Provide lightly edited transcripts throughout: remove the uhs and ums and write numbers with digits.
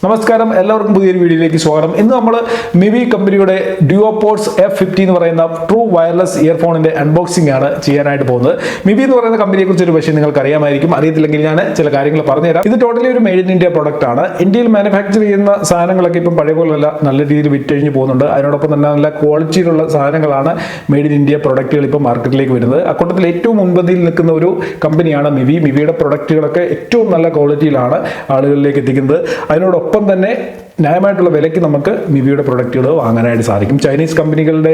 നമസ്കാരം, എല്ലാവർക്കും പുതിയൊരു വീഡിയോയിലേക്ക് സ്വാഗതം. ഇന്ന് നമ്മൾ മിവി കമ്പനിയുടെ DuoPods F50 എന്ന് പറയുന്ന ട്രൂ വയർലെസ് ഇയർഫോണിന്റെ അൺബോക്സിംഗ് ആണ് ചെയ്യാനായിട്ട് പോകുന്നത്. മിവി എന്ന് പറയുന്ന കമ്പനിയെ കുറിച്ച് ഒരു പക്ഷേ നിങ്ങൾക്ക് അറിയാമായിരിക്കും. അറിയത്തില്ലെങ്കിൽ ഞാൻ ചില കാര്യങ്ങൾ പറഞ്ഞുതരാം. ഇത് ടോട്ടലി ഒരു മെയ്ഡ് ഇൻ ഇന്ത്യ പ്രൊഡക്റ്റ് ആണ്. ഇന്ത്യയിൽ മാനുഫാക്ചർ ചെയ്യുന്ന സാധനങ്ങളൊക്കെ ഇപ്പം പഴയ പോലെയല്ല, നല്ല രീതിയിൽ വിറ്റഴിഞ്ഞ് പോകുന്നുണ്ട്. അതിനോടൊപ്പം തന്നെ നല്ല ക്വാളിറ്റിയിലുള്ള സാധനങ്ങളാണ് മെയ്ഡ് ഇൻ ഇന്ത്യ പ്രൊഡക്റ്റുകൾ ഇപ്പോൾ മാർക്കറ്റിലേക്ക് വരുന്നത്. അക്കൂട്ടത്തിൽ ഏറ്റവും മുൻപന്തിയിൽ നിൽക്കുന്ന ഒരു കമ്പനിയാണ് മിവി. മിവിയുടെ പ്രൊഡക്റ്റുകളൊക്കെ ഏറ്റവും നല്ല ക്വാളിറ്റിയിലാണ് ആളുകളിലേക്ക് എത്തിക്കുന്നത്. അതിനോടൊപ്പം തന്നെ ന്യായമായിട്ടുള്ള വിലയ്ക്ക് നമുക്ക് മിവിയുടെ പ്രൊഡക്റ്റുകൾ വാങ്ങാനായിട്ട് സാധിക്കും. ചൈനീസ് കമ്പനികളുടെ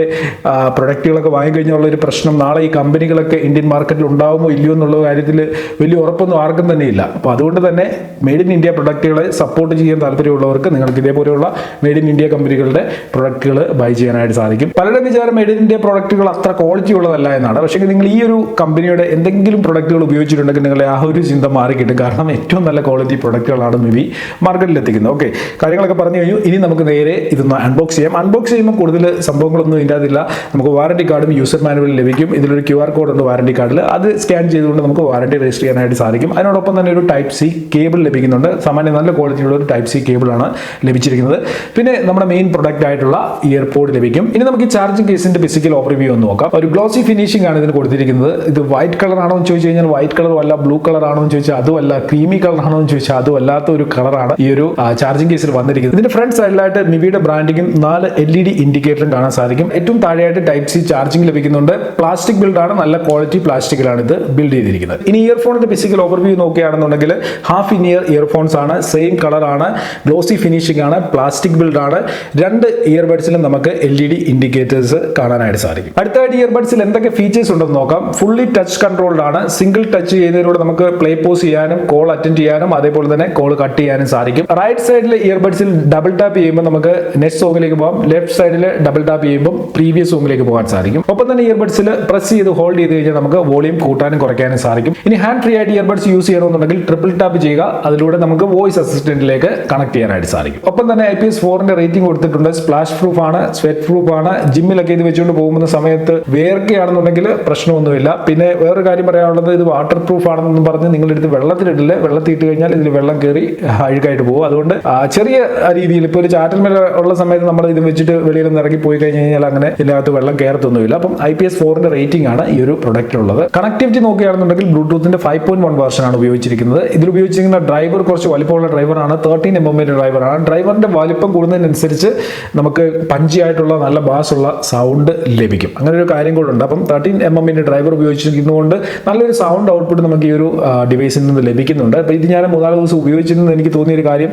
പ്രൊഡക്റ്റുകളൊക്കെ വാങ്ങിക്കഴിഞ്ഞുള്ള ഒരു പ്രശ്നം, നാളെ ഈ കമ്പനികളൊക്കെ ഇന്ത്യൻ മാർക്കറ്റിൽ ഉണ്ടാവുമോ ഇല്ലയോ എന്നുള്ള കാര്യത്തിൽ വലിയ ഉറപ്പൊന്നും ആർക്കും തന്നെ ഇല്ല. അപ്പോൾ അതുകൊണ്ട് തന്നെ മെയ്ഡ് ഇൻ ഇന്ത്യ പ്രൊഡക്റ്റുകളെ സപ്പോർട്ട് ചെയ്യാൻ താല്പര്യമുള്ളവർക്ക് നിങ്ങൾക്ക് ഇതേപോലെയുള്ള മെയ്ഡ് ഇൻ ഇന്ത്യ കമ്പനികളുടെ പ്രൊഡക്റ്റുകൾ ബൈ ചെയ്യാനായിട്ട് സാധിക്കും. പലരുടെ വിചാരം മെയ്ഡ് ഇൻ ഇന്ത്യ പ്രൊഡക്റ്റുകൾ അത്ര ക്വാളിറ്റി ഉള്ളതല്ല എന്നാണ്. പക്ഷേ നിങ്ങൾ ഈ ഒരു കമ്പനിയുടെ എന്തെങ്കിലും പ്രൊഡക്റ്റുകൾ ഉപയോഗിച്ചിട്ടുണ്ടെങ്കിൽ നിങ്ങളെ ആ ഒരു ചിന്ത മാറിക്കിട്ടും. കാരണം ഏറ്റവും നല്ല ക്വാളിറ്റി പ്രൊഡക്റ്റുകളാണ് മിവി മാർക്കറ്റിൽ എത്തിക്കുന്നത്. ഓക്കെ, കാര്യങ്ങളൊക്കെ പറഞ്ഞു കഴിഞ്ഞു. ഇനി നമുക്ക് നേരെ ഇതൊന്ന് അൺബോക്സ് ചെയ്യാം. അൺബോക്സ് ചെയ്യുമ്പോൾ കൂടുതൽ സംഭവങ്ങളൊന്നും ഇല്ലാതില്ല. നമുക്ക് വാറണ്ടി കാർഡും യൂസർ മാനുവലും ലഭിക്കും. ഇതിലൊരു QR കോഡ് ഉണ്ട് വാറണ്ടി കാർഡിൽ. അത് സ്കാൻ ചെയ്തുകൊണ്ട് നമുക്ക് വാറണ്ടി രജിസ്റ്റർ ചെയ്യാനായിട്ട് സാധിക്കും. അതിനോടൊപ്പം തന്നെ ഒരു ടൈപ്പ് സി കേബിൾ ലഭിക്കുന്നുണ്ട്. സാമാന്യം നല്ല ക്വാളിറ്റിയുള്ള ഒരു ടൈപ്പ് സി കേബിളാണ് ലഭിച്ചിരിക്കുന്നത്. പിന്നെ നമ്മുടെ മെയിൻ പ്രൊഡക്റ്റ് ആയിട്ടുള്ള ഇയർപോഡ് ലഭിക്കും. ഇനി നമുക്ക് ഈ ചാർജിംഗ് കേസിന്റെ ഫിസിക്കൽ ഓവർവ്യൂ ഒന്ന് നോക്കാം. ഒരു ഗ്ലോസി ഫിനിഷിംഗ് ആണ് ഇതിന് കൊടുത്തിരിക്കുന്നത്. ഇത് വൈറ്റ് കളർ ആണോ എന്ന് ചോദിച്ചു കഴിഞ്ഞാൽ വൈറ്റ് കളറും അല്ല, ബ്ലൂ കളർ ആണോ എന്ന് ചോദിച്ചാൽ അതുമല്ല, ക്രീമി കളർ ആണോ എന്ന് ചോദിച്ചാൽ അതും അല്ലാത്ത ഒരു കളറാണ് ഈ ഒരു ചാർജിംഗ് കേസിൽ വന്നിരിക്കുന്നത്. ഇതിന്റെ ഫ്രണ്ട് സൈഡിലായിട്ട് മിവിയുടെ ബ്രാൻഡിങ്ങും 4 LED ഇൻഡിക്കേറ്ററും കാണാൻ സാധിക്കും. ഏറ്റവും താഴെയായിട്ട് ടൈപ്പ് സി ചാർജിംഗ് ലഭിക്കുന്നുണ്ട്. പ്ലാസ്റ്റിക് ബിൽഡാണ്, നല്ല ക്വാളിറ്റി പ്ലാസ്റ്റിക്കിലാണ് ഇത് ബിൽഡ് ചെയ്തിരിക്കുന്നത്. ഇനി ഇയർഫോണിന്റെ ഫിസിക്കൽ ഓവർവ്യൂ നോക്കുകയാണെന്നുണ്ടെങ്കിൽ ഹാഫ് ഇൻ ഇയർ ഇയർഫോൺസ് ആണ്, സെയിം കളറാണ്, ഗ്ലോസി ഫിനിഷിംഗ് ആണ്, പ്ലാസ്റ്റിക് ബിൽഡാണ്. 2 ഇയർബഡ്സിലും നമുക്ക് LED ഇൻഡിക്കേറ്റേഴ്സ് കാണാനായിട്ട് സാധിക്കും. അടുത്തായിട്ട് ഇയർബഡ്സിൽ എന്തൊക്കെ ഫീച്ചേഴ്സ് ഉണ്ടെന്ന് നോക്കാം. ഫുള്ളി ടച്ച് കൺട്രോൾഡ് ആണ്. സിംഗിൾ ടച്ച് ചെയ്യുന്നതിലൂടെ നമുക്ക് പ്ലേ പോസ് ചെയ്യാനും കോൾ അറ്റൻഡ് ചെയ്യാനും അതേപോലെ തന്നെ കോൾ കട്ട് ചെയ്യാനും സാധിക്കും. റൈറ്റ് സൈഡിൽ ഇയർബഡ്സിൽ ഡബിൾ ടാപ്പ് ചെയ്യുമ്പോൾ നമുക്ക് നെക്സ്റ്റ് സോങ്ങിലേക്ക് പോകാം. ലെഫ്റ്റ് സൈഡിൽ ഡബിൾ ടാപ്പ് ചെയ്യുമ്പോൾ പ്രീവിയസ് സോങ്ങിലേക്ക് പോകാൻ സാധിക്കും. ഒപ്പം തന്നെ ഇയർബഡ്സിൽ പ്രസ് ചെയ്ത് ഹോൾഡ് ചെയ്ത് കഴിഞ്ഞാൽ നമുക്ക് വോളിയം കൂട്ടാനും കുറയ്ക്കാനും സാധിക്കും. ഇനി ഹാൻഡ് ഫ്രീ ആയിട്ട് ഇയർബഡ്സ് യൂസ് ചെയ്യണമെന്നുണ്ടെങ്കിൽ ട്രിപ്പിൾ ടാപ്പ് ചെയ്യുക. അതിലൂടെ നമുക്ക് വോയിസ് അസിസ്റ്റന്റിലേക്ക് കണക്ട് ചെയ്യാനായിട്ട് സാധിക്കും. ഒപ്പം തന്നെ IPS4 റേറ്റിംഗ് കൊടുത്തിട്ടുണ്ട്. സ്പ്ലാഷ് പ്രൂഫ് ആണ്, സ്വെറ്റ് പ്രൂഫ് ആണ്. ജിമ്മിലൊക്കെ ഇത് വെച്ചുകൊണ്ട് പോകുന്ന സമയത്ത് വേർക്കുകയാണെന്നുണ്ടെങ്കിൽ പ്രശ്നമൊന്നുമില്ല. പിന്നെ വേറൊരു കാര്യം പറയാനുള്ളത്, ഇത് വാട്ടർ പ്രൂഫ് ആണെന്നും പറഞ്ഞ് നിങ്ങളെടുത്ത് വെള്ളത്തിലിട്ടില്ല. വെള്ളത്തിൽ ഇട്ട് കഴിഞ്ഞാൽ ഇതിൽ വെള്ളം കയറി അഴുക്കായിട്ട് പോകും. അതുകൊണ്ട് ചെറിയ രീതിയിൽ ഇപ്പോൾ ഒരു ചാറ്റൽ മേലെ ഉള്ള സമയത്ത് നമ്മൾ ഇത് വെച്ചിട്ട് വെളിയിൽ നിന്ന് ഇറങ്ങി പോയി കഴിഞ്ഞ് കഴിഞ്ഞാൽ അങ്ങനെ ഇതിനകത്ത് വെള്ളം കയറത്തൊന്നുമില്ല. അപ്പം IPS4 റേറ്റിംഗ് ആണ് ഈ ഒരു പ്രൊഡക്റ്റിലുള്ളത്. കണക്ടിവിറ്റി നോക്കുകയാണെന്നുണ്ടെങ്കിൽ ബ്ലൂടൂത്തിന്റെ 5.1 വേർഷൻ ആണ് ഉപയോഗിച്ചിരിക്കുന്നത്. ഇതിൽ ഉപയോഗിച്ചിരിക്കുന്ന ഡ്രൈവർ കുറച്ച് വലിപ്പമുള്ള ഡ്രൈവറാണ്. 13 mm ഡ്രൈവറാണ്. ഡ്രൈവറിന്റെ വലിപ്പം കൂടുന്നതിനനുസരിച്ച് നമുക്ക് പഞ്ചി ആയിട്ടുള്ള നല്ല ബാസ് ഉള്ള സൗണ്ട് ലഭിക്കും. അങ്ങനെ ഒരു കാര്യം കൂടെ ഉണ്ട്. അപ്പം 13 mm ഡ്രൈവർ ഉപയോഗിച്ചിരിക്കുന്നതുകൊണ്ട് നല്ലൊരു സൗണ്ട് ഔട്ട്പുട്ട് നമുക്ക് ഈ ഒരു ഡിവൈസിൽ നിന്ന് ലഭിക്കുന്നുണ്ട്. അപ്പോൾ ഇത് ഞാൻ 3-4 ദിവസം ഉപയോഗിച്ചിരുന്നത് എനിക്ക് തോന്നിയൊരു കാര്യം,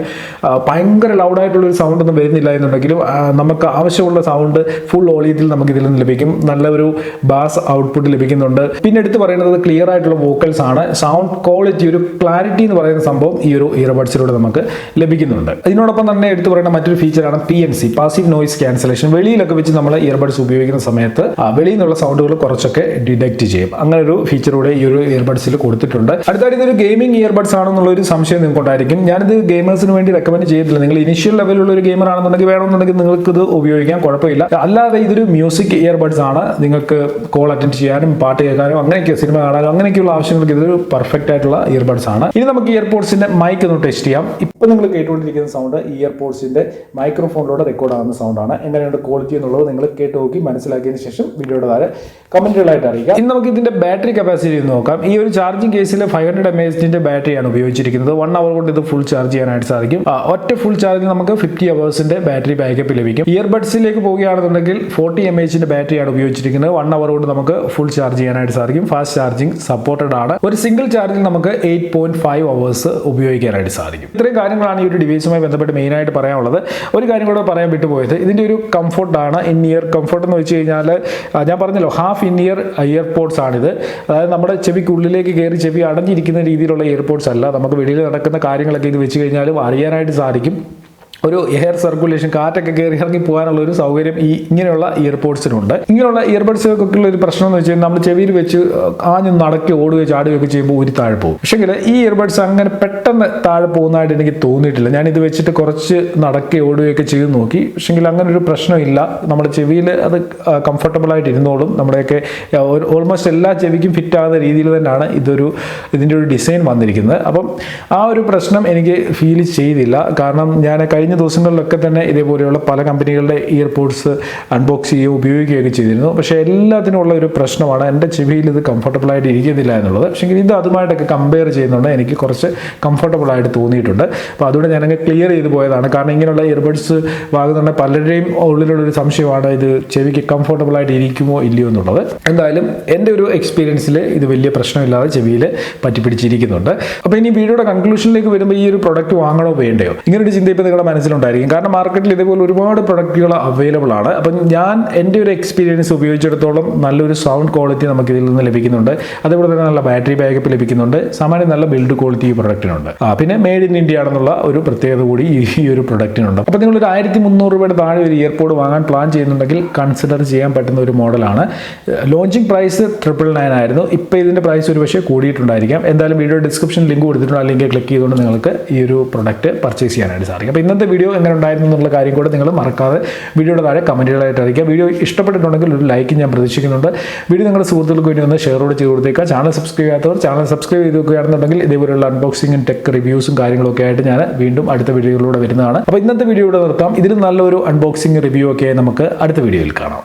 ഭയങ്കര ലൗഡായിട്ടുള്ളൊരു സൗണ്ട് ഒന്നും വരുന്നില്ല എന്നുണ്ടെങ്കിലും നമുക്ക് ആവശ്യമുള്ള സൗണ്ട് ഫുൾ വോളിയത്തിൽ നമുക്ക് ഇതിൽ നിന്ന് ലഭിക്കും. നല്ലൊരു ബാസ് ഔട്ട്പുട്ട് ലഭിക്കുന്നുണ്ട്. പിന്നെ എടുത്ത് പറയുന്നത് ക്ലിയർ ആയിട്ടുള്ള വോക്കൽസ് ആണ്. സൗണ്ട് ക്വാളിറ്റി, ഒരു ക്ലാരിറ്റി എന്ന് പറയുന്ന സംഭവം ഈ ഒരു ഇയർബഡ്സിലൂടെ നമുക്ക് ലഭിക്കുന്നുണ്ട്. ഇതിനോടൊപ്പം തന്നെ എടുത്ത് പറയുന്ന മറ്റൊരു ഫീച്ചറാണ് PNC, പാസീവ് നോയിസ് ക്യാൻസലേഷൻ. വെളിയിലൊക്കെ വെച്ച് നമ്മൾ ഇയർബഡ്സ് ഉപയോഗിക്കുന്ന സമയത്ത് വെളിയിൽ നിന്നുള്ള സൗണ്ടുകൾ കുറച്ചൊക്കെ ഡിറ്റക്ട് ചെയ്യും. അങ്ങനെ ഒരു ഫീച്ചറൂടെ ഈ ഒരു ഇയർബഡ്സിൽ കൊടുത്തിട്ടുണ്ട്. അടുത്തായിട്ട് ഇതൊരു ഗെയിമിംഗ് ഇയർബഡ്സ് ആണെന്നുള്ള ഒരു സംശയം നിങ്ങൾക്ക് ഉണ്ടായിരിക്കും. ഞാനിത് ഗെയിമേഴ്സിന് വേണ്ടി റെക്കമെൻഡ് ചെയ്തിട്ടില്ല. നിങ്ങൾ ഇനിഷ്യൽ ലെവലുള്ള ഒരു ഗെയിമർ ആണെന്നുണ്ടെങ്കിൽ വേണമെന്നുണ്ടെങ്കിൽ നിങ്ങൾക്ക് ഇത് ഉപയോഗിക്കാം, കുഴപ്പമില്ല. അല്ലാതെ ഇതൊരു മ്യൂസിക് ഇയർബഡ്സ് ആണ്. നിങ്ങൾക്ക് കോൾ അറ്റൻഡ് ചെയ്യാനും പാട്ട് കേൾക്കാനും അങ്ങനെയൊക്കെ സിനിമ കാണാനും അങ്ങനെയൊക്കെയുള്ള ആവശ്യങ്ങൾക്ക് ഇതൊരു പെർഫെക്റ്റ് ആയിട്ടുള്ള ഇയർബഡ്സ് ആണ്. ഇനി നമുക്ക് ഇയർപോഡ്സിന്റെ മൈക്ക് ഒന്ന് ടെസ്റ്റ് ചെയ്യാം. ഇപ്പൊ നിങ്ങൾ കേട്ടുകൊണ്ടിരിക്കുന്ന സൗണ്ട് ഇയർപോഡ്സിന്റെ മൈക്രോഫോണിലൂടെ റെക്കോർഡ് ആകുന്ന സൗണ്ടാണ്. എങ്ങനെയുണ്ട് ക്വാളിറ്റി എന്നുള്ളത് നിങ്ങൾ കേട്ട് നോക്കി മനസ്സിലാക്കിയതിന് ശേഷം വീഡിയോയുടെ താഴെ കമന്റുകളായിട്ട് അറിയിക്കാം. ഇനി നമുക്ക് ഇതിന്റെ ബാറ്ററി കപ്പാസിറ്റി നോക്കാം. ഈ ഒരു ചാർജിംഗ് കേസിൽ 500 mAh ബാറ്ററിയാണ് ഉപയോഗിച്ചിരിക്കുന്നത്. 1 hour കൊണ്ട് ഇത് ഫുൾ ചാർജ് ചെയ്യാനായിട്ട് സാധിക്കും. ഒറ്റ ഫുൾ ചാർജിൽ നമുക്ക് 50 hours ബാറ്ററി ബാക്കപ്പ് ലഭിക്കും. ഇയർബഡ്സിലേക്ക് പോവുകയാണെന്നുണ്ടെങ്കിൽ 40 mAh ബാറ്ററിയാണ് ഉപയോഗിച്ചിരിക്കുന്നത്. 1 hour കൊണ്ട് നമുക്ക് ഫുൾ ചാർജ് ചെയ്യാനായിട്ട് സാധിക്കും. ഫാസ്റ്റ് ചാർജിംഗ് സപ്പോർട്ടഡ് ആണ്. ഒരു സിംഗിൾ ചാർജിൽ നമുക്ക് 8.5 hours ഉപയോഗിക്കാനായിട്ട് സാധിക്കും. ഇത്രയും കാര്യങ്ങളാണ് ഈ ഒരു ഡിവൈസുമായി ബന്ധപ്പെട്ട് മെയിൻ ആയിട്ട് പറയാനുള്ളത്. ഒരു കാര്യം കൂടെ പറയാൻ വിട്ടുപോയത്, ഇതിന്റെ ഒരു കംഫർട്ടാണ്. ഇൻ ഇയർ കംഫർട്ട് എന്ന് വെച്ച് കഴിഞ്ഞാൽ ഞാൻ പറഞ്ഞല്ലോ, ഹാഫ് ഇൻ ഇയർ ഇയർപോഡ്സ് ആണിത്. അതായത് നമ്മുടെ ചെവിക്കുള്ളിലേക്ക് കയറി ചെവി അടഞ്ഞിരിക്കുന്ന രീതിയിലുള്ള ഇയർപോഡ്സ് അല്ല. നമുക്ക് വെളിയിൽ നടക്കുന്ന കാര്യങ്ങളൊക്കെ ഇത് വെച്ച് കഴിഞ്ഞാലും അറിയാനായിട്ട് സാധിക്കും. ഒരു എയർ സർക്കുലേഷൻ, കാറ്റൊക്കെ കയറി ഇറങ്ങി പോകാനുള്ള ഒരു സൗകര്യം ഇങ്ങനെയുള്ള ഇയർപോഡ്സിനുണ്ട്. ഇങ്ങനെയുള്ള ഇയർബഡ്സുകൾക്കൊക്കെ ഉള്ള ഒരു പ്രശ്നം എന്ന് വെച്ചാൽ നമ്മൾ ചെവിയിൽ വെച്ച് ആഞ്ഞ് നടക്കി ഓടുകയോ ചാടുകയൊക്കെ ചെയ്യുമ്പോൾ ഒരു താഴെ പോകും. പക്ഷേങ്കിൽ ഈ ഇയർബഡ്സ് അങ്ങനെ പെട്ടെന്ന് താഴെ പോകുന്നതായിട്ട് എനിക്ക് തോന്നിയിട്ടില്ല. ഞാൻ ഇത് വെച്ചിട്ട് കുറച്ച് നടക്കി ഓടുകയൊക്കെ ചെയ്ത് നോക്കി. പക്ഷേങ്കിൽ അങ്ങനെ ഒരു പ്രശ്നമില്ല. നമ്മുടെ ചെവിയിൽ അത് കംഫർട്ടബിൾ ആയിട്ട് ഇരുന്നോളും. നമ്മുടെയൊക്കെ ഓൾമോസ്റ്റ് എല്ലാ ചെവിക്കും ഫിറ്റ് ആകുന്ന രീതിയിൽ തന്നെയാണ് ഇതിൻ്റെ ഒരു ഡിസൈൻ വന്നിരിക്കുന്നത്. അപ്പം ആ ഒരു പ്രശ്നം എനിക്ക് ഫീൽ ചെയ്തില്ല. കാരണം ഞാൻ കഴിഞ്ഞ ദിവസങ്ങളിലൊക്കെ തന്നെ ഇതേപോലെയുള്ള പല കമ്പനികളുടെ ഇയർപോഡ്സ് അൺബോക്സ് ചെയ്യുകയോ ഉപയോഗിക്കുകയൊക്കെ ചെയ്തിരുന്നു. പക്ഷേ എല്ലാത്തിനും ഉള്ള ഒരു പ്രശ്നമാണ് എൻ്റെ ചെവിയിൽ ഇത് കംഫർട്ടബിൾ ആയിട്ട് ഇരിക്കുന്നില്ല എന്നുള്ളത്. പക്ഷേ ഇത് അതുമായിട്ടൊക്കെ കമ്പയർ ചെയ്യുന്നുണ്ട് എനിക്ക് കുറച്ച് കംഫർട്ടബിൾ ആയിട്ട് തോന്നിയിട്ടുണ്ട്. അപ്പോൾ അതുകൊണ്ട് ഞാനങ്ങ് ക്ലിയർ ചെയ്ത് പോയതാണ്. കാരണം ഇങ്ങനെയുള്ള ഇയർബഡ്സ് വാങ്ങുന്നുണ്ട് പലരുടെയും ഉള്ളിലുള്ളൊരു സംശയമാണ് ഇത് ചെവിക്ക് കംഫർട്ടബിൾ ആയിട്ട് ഇരിക്കുമോ ഇല്ലയോ എന്നുള്ളത്. എന്തായാലും എൻ്റെ ഒരു എക്സ്പീരിയൻസിൽ ഇത് വലിയ പ്രശ്നമില്ലാതെ ചെവിയിൽ പറ്റിപ്പിടിച്ചിരിക്കുന്നുണ്ട്. അപ്പോൾ ഇനി വീഡിയോയുടെ കൺക്ലൂഷനിലേക്ക് വരുമ്പോൾ ഈ ഒരു പ്രൊഡക്റ്റ് വാങ്ങണോ വേണ്ടയോ ഇങ്ങനൊരു ചിന്ത ഇപ്പോൾ നിങ്ങളുടെ മനസ്സിലുണ്ടായിരിക്കും. കാരണം മാർക്കറ്റിൽ ഇതേപോലെ ഒരുപാട് പ്രൊഡക്റ്റുകൾ അവൈലബിൾ ആണ്. അപ്പം ഞാൻ എൻ്റെ ഒരു എക്സ്പീരിയൻസ് ഉപയോഗിച്ചിടത്തോളം നല്ലൊരു സൗണ്ട് ക്വാളിറ്റി നമുക്ക് ഇതിൽ നിന്ന് ലഭിക്കുന്നുണ്ട്. അതേപോലെ തന്നെ നല്ല ബാറ്ററി ബാക്കപ്പ് ലഭിക്കുന്നുണ്ട്. സാമാന്യം നല്ല ബിൽഡ് ക്വാളിറ്റി ഈ പ്രൊഡക്റ്റിനുണ്ട്. പിന്നെ മെയ്ഡ് ഇൻ ഇന്ത്യ ആണെന്നുള്ള ഒരു പ്രത്യേകത കൂടി ഈ ഒരു പ്രൊഡക്റ്റിനുണ്ട്. അപ്പോൾ നിങ്ങൾ ഒരു 1300 രൂപയുടെ താഴെ ഒരു ഇയർപോഡ് വാങ്ങാൻ പ്ലാൻ ചെയ്യുന്നുണ്ടെങ്കിൽ കൺസിഡർ ചെയ്യാൻ പറ്റുന്ന ഒരു മോഡലാണ്. ലോഞ്ചിങ് പ്രൈസ് 999 ആയിരുന്നു. ഇപ്പോൾ ഇതിൻ്റെ പ്രൈസ് ഒരു പക്ഷേ കൂടിയിട്ടുണ്ടായിരിക്കാം. എന്തായാലും വീഡിയോ ഡിസ്ക്രിപ്ഷൻ ലിങ്ക് കൊടുത്തിട്ടുണ്ട്. ആ ലിങ്ക് ക്ലിക്ക് ചെയ്തുകൊണ്ട് നിങ്ങൾക്ക് ഈ ഒരു പ്രൊഡക്റ്റ് പർച്ചേസ് ചെയ്യാനായിട്ട് സാധിക്കും. അപ്പോൾ ഇന്നത്തെ വീഡിയോ എങ്ങനെ ഉണ്ടായിരുന്നു എന്നുള്ള കാര്യം കൂടെ നിങ്ങൾ മറക്കാതെ വീഡിയോയുടെ താഴെ കമൻറ്റുകളായിട്ട് അറിയിക്കുക. വീഡിയോ ഇഷ്ടപ്പെട്ടിട്ടുണ്ടെങ്കിൽ ഒരു ലൈക്ക് ഞാൻ പ്രതീക്ഷിക്കുന്നുണ്ട്. വീഡിയോ നിങ്ങളുടെ സുഹൃത്തുക്കൾക്ക് വേണ്ടി ഒന്ന് ഷെയറോട് ചെയ്ത് കൊടുത്തേക്കുക. ചാനൽ സബ്സ്ക്രൈബ് ചെയ്യാത്തവർ ചാനൽ സബ്സ്ക്രൈബ് ചെയ്ത് വെക്കുകയാണെന്നുണ്ടെങ്കിൽ ഇതേപോലെയുള്ള അൺബോക്സിങ്ങും ടെക് റിവ്യൂസും കാര്യങ്ങളൊക്കെ ആയിട്ട് ഞാൻ വീണ്ടും അടുത്ത വീഡിയോയിലൂടെ വരുന്നതാണ്. അപ്പോൾ ഇന്നത്തെ വീഡിയോ ഇവിടെ നിർത്താം. ഇതിലും നല്ലൊരു അൺബോക്സിംഗ് റിവ്യൂ ഒക്കെ നമുക്ക് അടുത്ത വീഡിയോയിൽ കാണാം.